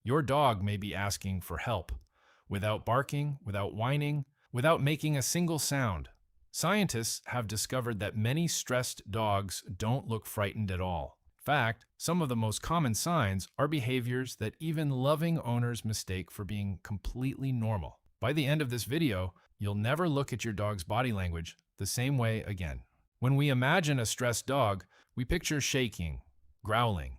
Your dog may be asking for help, without barking, without whining, without making a single sound. Scientists have discovered that many stressed dogs don't look frightened at all. In fact, some of the most common signs are behaviors that even loving owners mistake for being completely normal. By the end of this video, you'll never look at your dog's body language the same way again. When we imagine a stressed dog, we picture shaking, growling,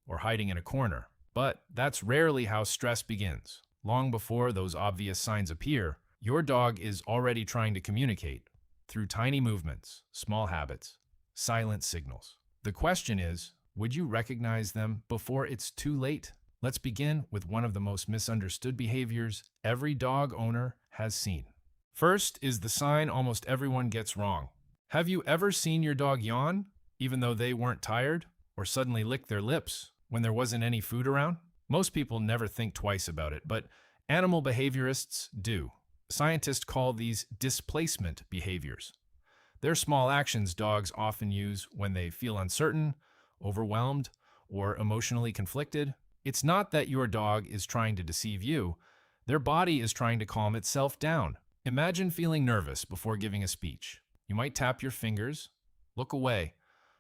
or hiding in a corner. But that's rarely how stress begins. Long before those obvious signs appear, your dog is already trying to communicate through tiny movements, small habits, silent signals. The question is, would you recognize them before it's too late? Let's begin with one of the most misunderstood behaviors every dog owner has seen. First is the sign almost everyone gets wrong. Have you ever seen your dog yawn, even though they weren't tired, or suddenly lick their lips when there wasn't any food around? Most people never think twice about it, but animal behaviorists do. Scientists call these displacement behaviors. They're small actions dogs often use when they feel uncertain, overwhelmed, or emotionally conflicted. It's not that your dog is trying to deceive you. Their body is trying to calm itself down. Imagine feeling nervous before giving a speech. You might tap your fingers, look away,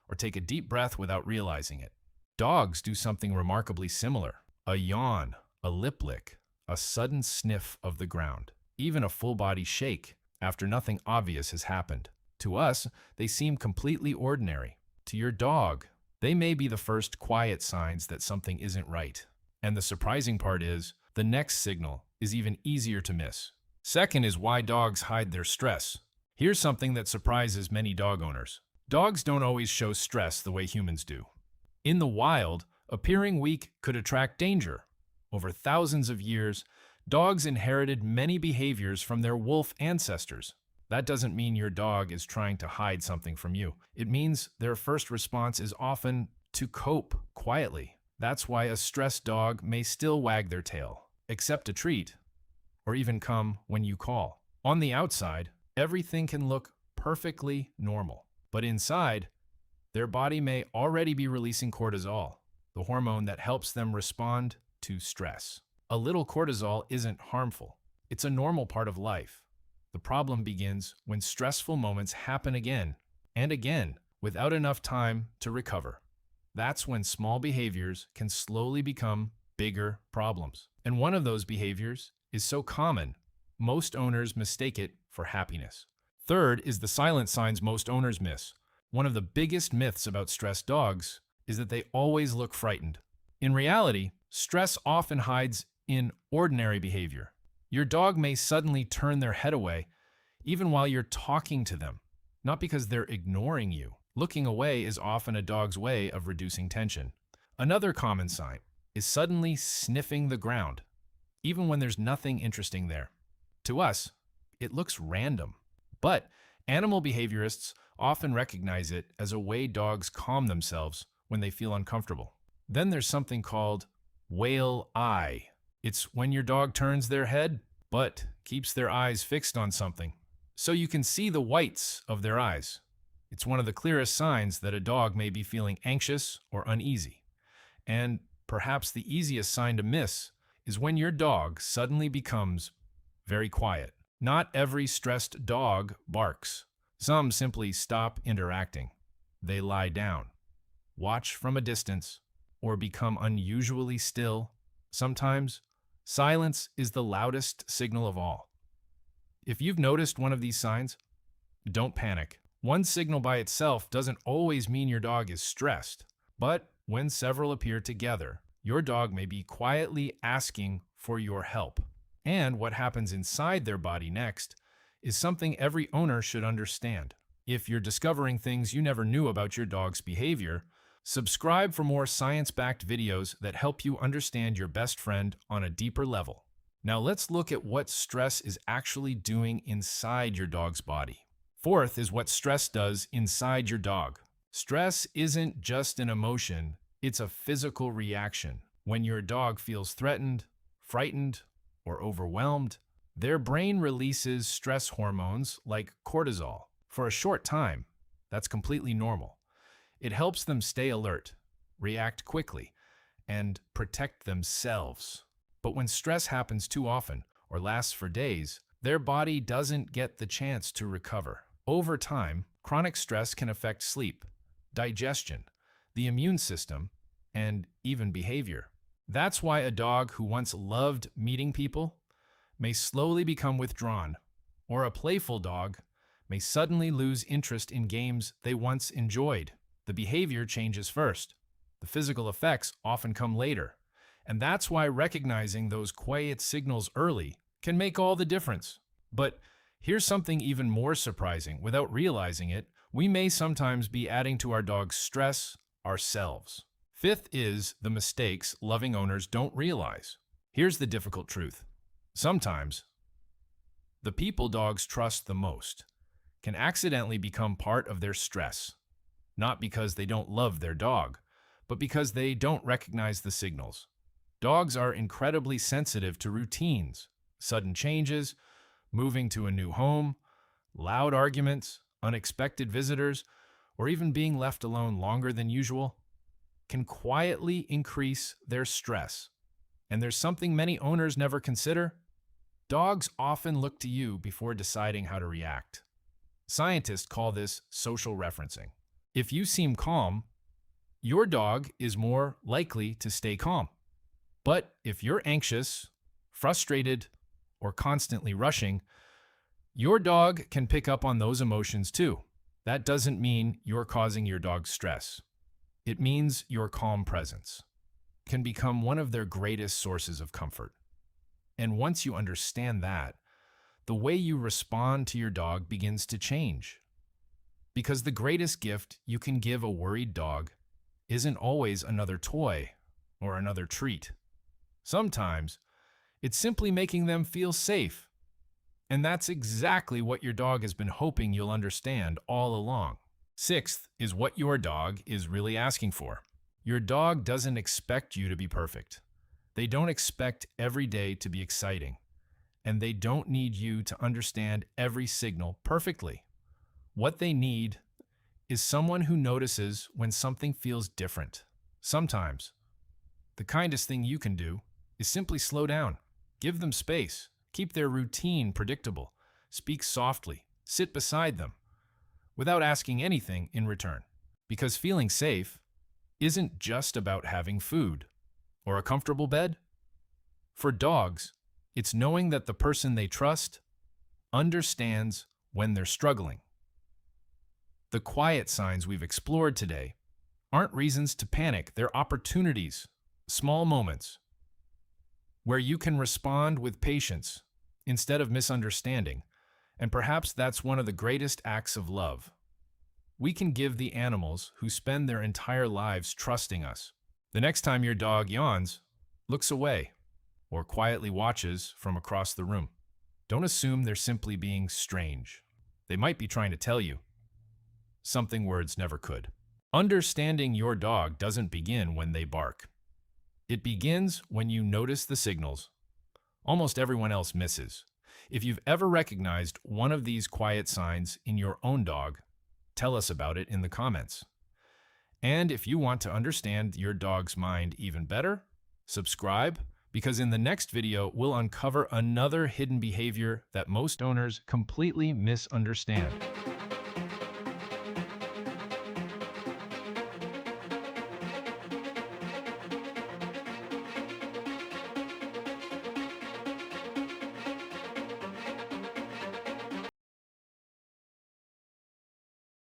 or take a deep breath without realizing it. Dogs do something remarkably similar. A yawn, a lip lick, a sudden sniff of the ground, even a full-body shake after nothing obvious has happened. To us, they seem completely ordinary. To your dog, they may be the first quiet signs that something isn't right. And the surprising part is, the next signal is even easier to miss. Second is why dogs hide their stress. Here's something that surprises many dog owners. Dogs don't always show stress the way humans do. In the wild, appearing weak could attract danger. Over thousands of years, dogs inherited many behaviors from their wolf ancestors. That doesn't mean your dog is trying to hide something from you. It means their first response is often to cope quietly. That's why a stressed dog may still wag their tail, accept a treat, or even come when you call. On the outside, everything can look perfectly normal. But inside, their body may already be releasing cortisol, the hormone that helps them respond to stress. A little cortisol isn't harmful. It's a normal part of life. The problem begins when stressful moments happen again and again without enough time to recover. That's when small behaviors can slowly become bigger problems. And one of those behaviors is so common, most owners mistake it for happiness. Third is the silent signs most owners miss. One of the biggest myths about stressed dogs is that they always look frightened. In reality, stress often hides in ordinary behavior. Your dog may suddenly turn their head away, even while you're talking to them, not because they're ignoring you. Looking away is often a dog's way of reducing tension. Another common sign is suddenly sniffing the ground, even when there's nothing interesting there. To us, it looks random, but animal behaviorists often recognize it as a way dogs calm themselves when they feel uncomfortable. Then there's something called whale eye. It's when your dog turns their head, but keeps their eyes fixed on something, so you can see the whites of their eyes. It's one of the clearest signs that a dog may be feeling anxious or uneasy. And perhaps the easiest sign to miss is when your dog suddenly becomes very quiet. Not every stressed dog barks. Some simply stop interacting. They lie down, watch from a distance, or become unusually still. Sometimes, silence is the loudest signal of all. If you've noticed one of these signs, don't panic. One signal by itself doesn't always mean your dog is stressed, but when several appear together, your dog may be quietly asking for your help. And what happens inside their body next is something every owner should understand. If you're discovering things you never knew about your dog's behavior, subscribe for more science-backed videos that help you understand your best friend on a deeper level. Now let's look at what stress is actually doing inside your dog's body. Fourth is what stress does inside your dog. Stress isn't just an emotion, it's a physical reaction. When your dog feels threatened, frightened, or overwhelmed, their brain releases stress hormones like cortisol. For a short time, that's completely normal. It helps them stay alert, react quickly, and protect themselves. But when stress happens too often or lasts for days, their body doesn't get the chance to recover. Over time, chronic stress can affect sleep, digestion, the immune system, and even behavior. That's why a dog who once loved meeting people may slowly become withdrawn, or a playful dog may suddenly lose interest in games they once enjoyed. The behavior changes first. The physical effects often come later. And that's why recognizing those quiet signals early can make all the difference. But here's something even more surprising. Without realizing it, we may sometimes be adding to our dog's stress ourselves. Fifth is the mistakes loving owners don't realize. Here's the difficult truth. Sometimes, the people dogs trust the most can accidentally become part of their stress, not because they don't love their dog, but because they don't recognize the signals. Dogs are incredibly sensitive to routines, sudden changes, moving to a new home, loud arguments, unexpected visitors, or even being left alone longer than usual can quietly increase their stress. And there's something many owners never consider. Dogs often look to you before deciding how to react. Scientists call this social referencing. If you seem calm, your dog is more likely to stay calm. But if you're anxious, frustrated, or constantly rushing, your dog can pick up on those emotions too. That doesn't mean you're causing your dog stress. It means your calm presence can become one of their greatest sources of comfort. And once you understand that, the way you respond to your dog begins to change. Because the greatest gift you can give a worried dog isn't always another toy or another treat. Sometimes, it's simply making them feel safe. And that's exactly what your dog has been hoping you'll understand all along. Sixth is what your dog is really asking for. Your dog doesn't expect you to be perfect. They don't expect every day to be exciting. And they don't need you to understand every signal perfectly. What they need is someone who notices when something feels different. Sometimes, the kindest thing you can do is simply slow down. Give them space. Keep their routine predictable. Speak softly. Sit beside them without asking anything in return. Because feeling safe isn't just about having food or a comfortable bed. For dogs, it's knowing that the person they trust understands when they're struggling. The quiet signs we've explored today aren't reasons to panic. They're opportunities, small moments, where you can respond with patience instead of misunderstanding. And perhaps that's one of the greatest acts of love we can give the animals who spend their entire lives trusting us. The next time your dog yawns, looks away, or quietly watches from across the room. Don't assume they're simply being strange. They might be trying to tell you something words never could. Understanding your dog doesn't begin when they bark. It begins when you notice the signals almost everyone else misses. If you've ever recognized one of these quiet signs in your own dog, tell us about it in the comments. And if you want to understand your dog's mind even better, subscribe, because in the next video, we'll uncover another hidden behavior that most owners completely misunderstand.